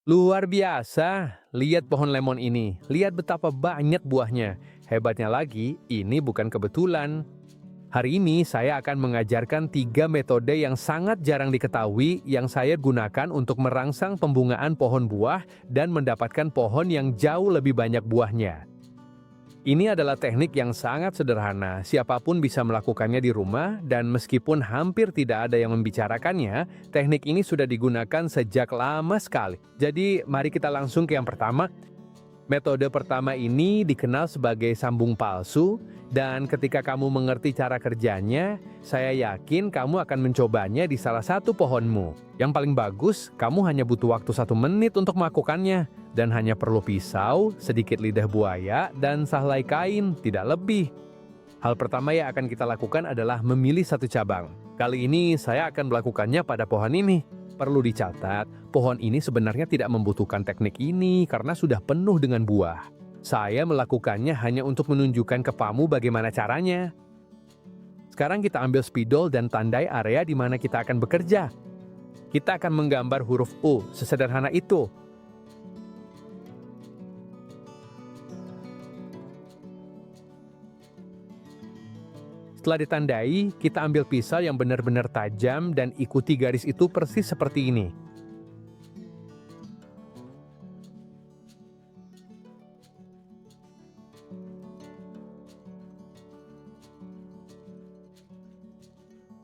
Luar biasa, lihat pohon lemon ini, lihat betapa banyak buahnya. Hebatnya lagi, ini bukan kebetulan. Hari ini saya akan mengajarkan 3 metode yang sangat jarang diketahui yang saya gunakan untuk merangsang pembungaan pohon buah dan mendapatkan pohon yang jauh lebih banyak buahnya. Ini adalah teknik yang sangat sederhana, siapapun bisa melakukannya di rumah dan meskipun hampir tidak ada yang membicarakannya, teknik ini sudah digunakan sejak lama sekali. Jadi mari kita langsung ke yang pertama. Metode pertama ini dikenal sebagai sambung palsu, dan ketika kamu mengerti cara kerjanya, saya yakin kamu akan mencobanya di salah satu pohonmu. Yang paling bagus, kamu hanya butuh waktu 1 menit untuk melakukannya, dan hanya perlu pisau, sedikit lidah buaya, dan sehelai kain, tidak lebih. Hal pertama yang akan kita lakukan adalah memilih satu cabang. Kali ini saya akan melakukannya pada pohon ini. Perlu dicatat, pohon ini sebenarnya tidak membutuhkan teknik ini karena sudah penuh dengan buah. Saya melakukannya hanya untuk menunjukkan kepamu bagaimana caranya. Sekarang kita ambil spidol dan tandai area di mana kita akan bekerja. Kita akan menggambar huruf U, sesederhana itu. Setelah ditandai, kita ambil pisau yang benar-benar tajam dan ikuti garis itu persis seperti ini.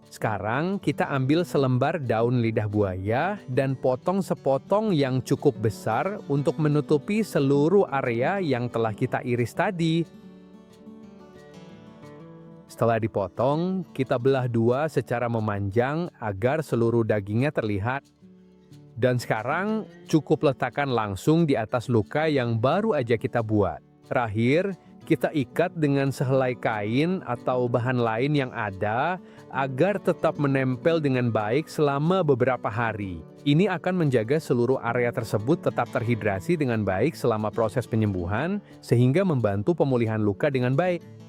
Sekarang kita ambil selembar daun lidah buaya dan potong sepotong yang cukup besar untuk menutupi seluruh area yang telah kita iris tadi. Setelah dipotong, kita belah dua secara memanjang agar seluruh dagingnya terlihat. Dan sekarang cukup letakkan langsung di atas luka yang baru aja kita buat. Terakhir, kita ikat dengan sehelai kain atau bahan lain yang ada agar tetap menempel dengan baik selama beberapa hari. Ini akan menjaga seluruh area tersebut tetap terhidrasi dengan baik selama proses penyembuhan sehingga membantu pemulihan luka dengan baik.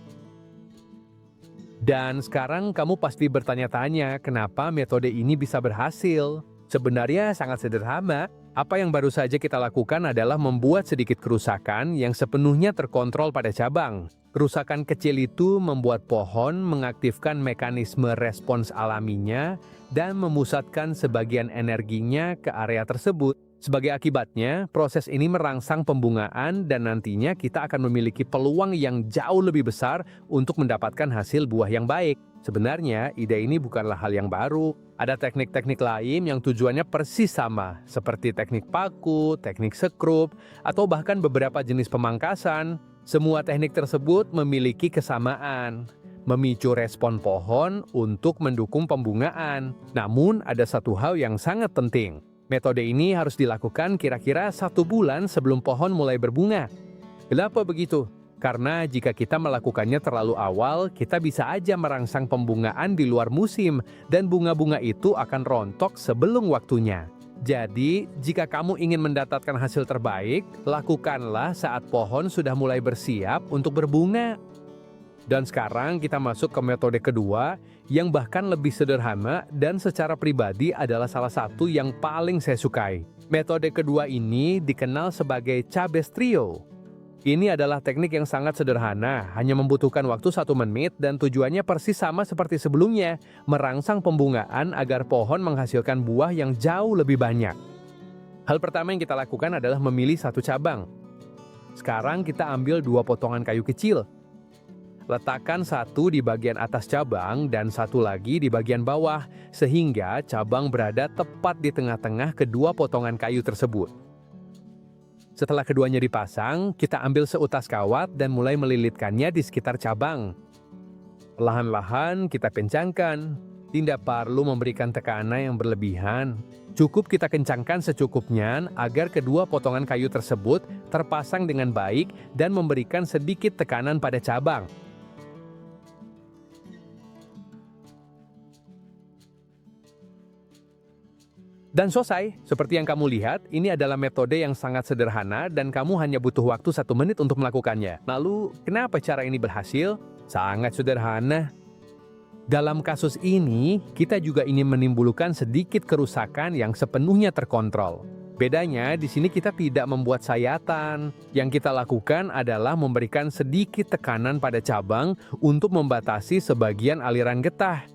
Dan sekarang kamu pasti bertanya-tanya kenapa metode ini bisa berhasil. Sebenarnya sangat sederhana. Apa yang baru saja kita lakukan adalah membuat sedikit kerusakan yang sepenuhnya terkontrol pada cabang. Kerusakan kecil itu membuat pohon mengaktifkan mekanisme respons alaminya dan memusatkan sebagian energinya ke area tersebut. Sebagai akibatnya, proses ini merangsang pembungaan dan nantinya kita akan memiliki peluang yang jauh lebih besar untuk mendapatkan hasil buah yang baik. Sebenarnya, ide ini bukanlah hal yang baru. Ada teknik-teknik lain yang tujuannya persis sama, seperti teknik paku, teknik sekrup, atau bahkan beberapa jenis pemangkasan. Semua teknik tersebut memiliki kesamaan, memicu respon pohon untuk mendukung pembungaan. Namun, ada satu hal yang sangat penting. Metode ini harus dilakukan kira-kira 1 bulan sebelum pohon mulai berbunga. Kenapa begitu? Karena jika kita melakukannya terlalu awal, kita bisa aja merangsang pembungaan di luar musim dan bunga-bunga itu akan rontok sebelum waktunya. Jadi, jika kamu ingin mendapatkan hasil terbaik, lakukanlah saat pohon sudah mulai bersiap untuk berbunga. Dan sekarang kita masuk ke metode kedua yang bahkan lebih sederhana dan secara pribadi adalah salah satu yang paling saya sukai. Metode kedua ini dikenal sebagai cabestrio. Ini adalah teknik yang sangat sederhana, hanya membutuhkan waktu 1 menit dan tujuannya persis sama seperti sebelumnya, merangsang pembungaan agar pohon menghasilkan buah yang jauh lebih banyak. Hal pertama yang kita lakukan adalah memilih satu cabang. Sekarang kita ambil 2 potongan kayu kecil. Letakkan satu di bagian atas cabang dan satu lagi di bagian bawah, sehingga cabang berada tepat di tengah-tengah kedua potongan kayu tersebut. Setelah keduanya dipasang, kita ambil seutas kawat dan mulai melilitkannya di sekitar cabang. Perlahan-lahan kita kencangkan, tidak perlu memberikan tekanan yang berlebihan. Cukup kita kencangkan secukupnya agar kedua potongan kayu tersebut terpasang dengan baik dan memberikan sedikit tekanan pada cabang. Dan selesai, seperti yang kamu lihat, ini adalah metode yang sangat sederhana dan kamu hanya butuh waktu 1 menit untuk melakukannya. Lalu, kenapa cara ini berhasil? Sangat sederhana. Dalam kasus ini, kita juga ingin menimbulkan sedikit kerusakan yang sepenuhnya terkontrol. Bedanya di sini kita tidak membuat sayatan. Yang kita lakukan adalah memberikan sedikit tekanan pada cabang untuk membatasi sebagian aliran getah.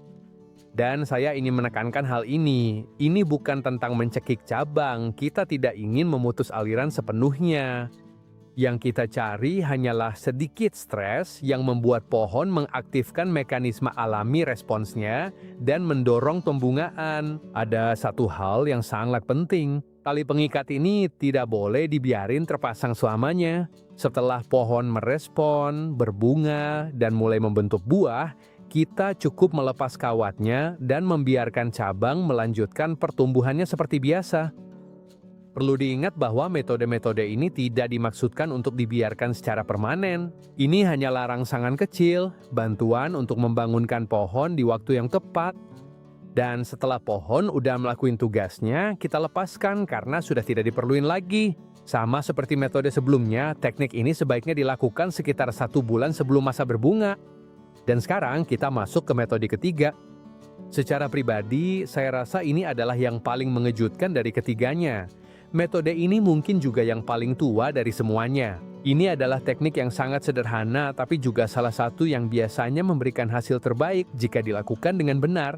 Dan saya ingin menekankan hal ini. Ini bukan tentang mencekik cabang, kita tidak ingin memutus aliran sepenuhnya. Yang kita cari hanyalah sedikit stres yang membuat pohon mengaktifkan mekanisme alami responsnya dan mendorong pembungaan. Ada satu hal yang sangat penting. Tali pengikat ini tidak boleh dibiarin terpasang selamanya. Setelah pohon merespon, berbunga, dan mulai membentuk buah, kita cukup melepas kawatnya dan membiarkan cabang melanjutkan pertumbuhannya seperti biasa. Perlu diingat bahwa metode-metode ini tidak dimaksudkan untuk dibiarkan secara permanen. Ini hanyalah rangsangan kecil, bantuan untuk membangunkan pohon di waktu yang tepat. Dan setelah pohon udah melakukan tugasnya, kita lepaskan karena sudah tidak diperluin lagi. Sama seperti metode sebelumnya, teknik ini sebaiknya dilakukan sekitar 1 bulan sebelum masa berbunga. Dan sekarang kita masuk ke metode ketiga. Secara pribadi, saya rasa ini adalah yang paling mengejutkan dari ketiganya. Metode ini mungkin juga yang paling tua dari semuanya. Ini adalah teknik yang sangat sederhana, tapi juga salah satu yang biasanya memberikan hasil terbaik jika dilakukan dengan benar.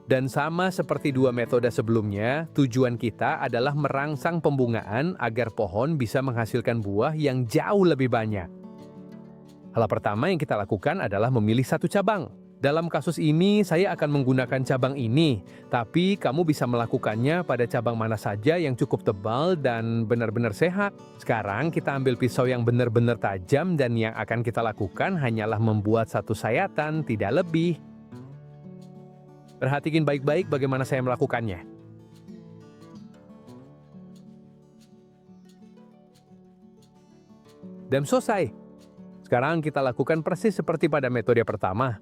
Dan sama seperti 2 metode sebelumnya, tujuan kita adalah merangsang pembungaan agar pohon bisa menghasilkan buah yang jauh lebih banyak. Hal pertama yang kita lakukan adalah memilih 1 cabang. Dalam kasus ini, saya akan menggunakan cabang ini, tapi kamu bisa melakukannya pada cabang mana saja yang cukup tebal dan benar-benar sehat. Sekarang kita ambil pisau yang benar-benar tajam dan yang akan kita lakukan hanyalah membuat 1 sayatan, tidak lebih. Perhatikan baik-baik bagaimana saya melakukannya. Dan selesai. Sekarang kita lakukan persis seperti pada metode pertama.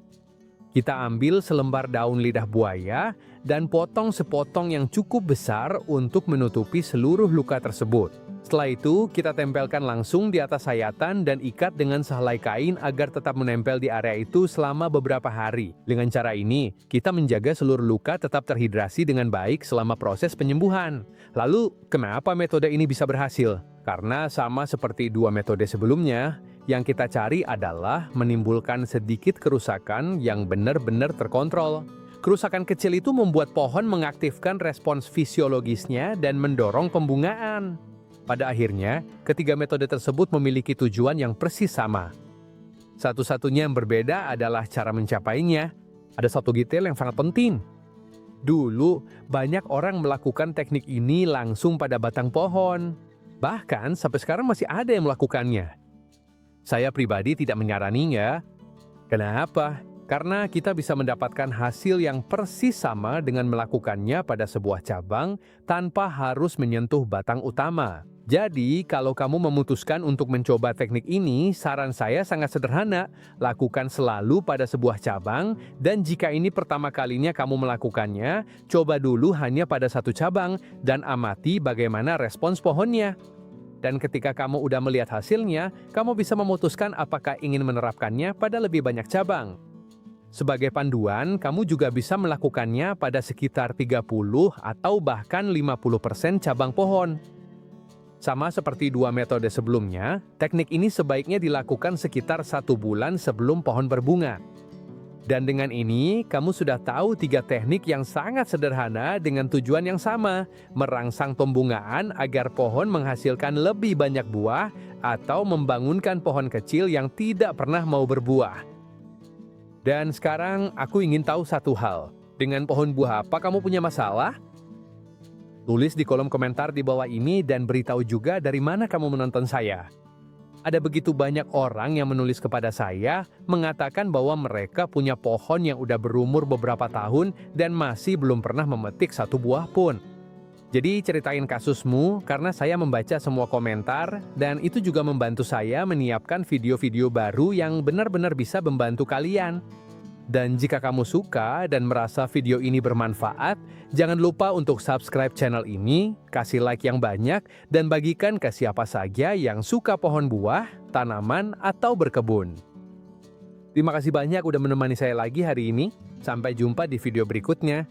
Kita ambil selembar daun lidah buaya dan potong sepotong yang cukup besar untuk menutupi seluruh luka tersebut. Setelah itu, kita tempelkan langsung di atas sayatan dan ikat dengan sehelai kain agar tetap menempel di area itu selama beberapa hari. Dengan cara ini, kita menjaga seluruh luka tetap terhidrasi dengan baik selama proses penyembuhan. Lalu, kenapa metode ini bisa berhasil? Karena sama seperti 2 metode sebelumnya, yang kita cari adalah menimbulkan sedikit kerusakan yang benar-benar terkontrol. Kerusakan kecil itu membuat pohon mengaktifkan respons fisiologisnya dan mendorong pembungaan. Pada akhirnya, ketiga metode tersebut memiliki tujuan yang persis sama. Satu-satunya yang berbeda adalah cara mencapainya. Ada satu detail yang sangat penting. Dulu, banyak orang melakukan teknik ini langsung pada batang pohon. Bahkan, sampai sekarang masih ada yang melakukannya. Saya pribadi tidak menyarankannya. Kenapa? Karena kita bisa mendapatkan hasil yang persis sama dengan melakukannya pada sebuah cabang tanpa harus menyentuh batang utama. Jadi, kalau kamu memutuskan untuk mencoba teknik ini, saran saya sangat sederhana. Lakukan selalu pada sebuah cabang, dan jika ini pertama kalinya kamu melakukannya, coba dulu hanya pada 1 cabang dan amati bagaimana respons pohonnya. Dan ketika kamu udah melihat hasilnya, kamu bisa memutuskan apakah ingin menerapkannya pada lebih banyak cabang. Sebagai panduan, kamu juga bisa melakukannya pada sekitar 30 atau bahkan 50% cabang pohon. Sama seperti 2 metode sebelumnya, teknik ini sebaiknya dilakukan sekitar 1 bulan sebelum pohon berbunga. Dan dengan ini, kamu sudah tahu 3 teknik yang sangat sederhana dengan tujuan yang sama, merangsang pembungaan agar pohon menghasilkan lebih banyak buah atau membangunkan pohon kecil yang tidak pernah mau berbuah. Dan sekarang aku ingin tahu satu hal, dengan pohon buah apa kamu punya masalah? Tulis di kolom komentar di bawah ini dan beritahu juga dari mana kamu menonton saya. Ada begitu banyak orang yang menulis kepada saya mengatakan bahwa mereka punya pohon yang udah berumur beberapa tahun dan masih belum pernah memetik 1 buah pun. Jadi ceritain kasusmu karena saya membaca semua komentar dan itu juga membantu saya menyiapkan video-video baru yang benar-benar bisa membantu kalian. Dan jika kamu suka dan merasa video ini bermanfaat, jangan lupa untuk subscribe channel ini, kasih like yang banyak, dan bagikan ke siapa saja yang suka pohon buah, tanaman, atau berkebun. Terima kasih banyak udah menemani saya lagi hari ini. Sampai jumpa di video berikutnya.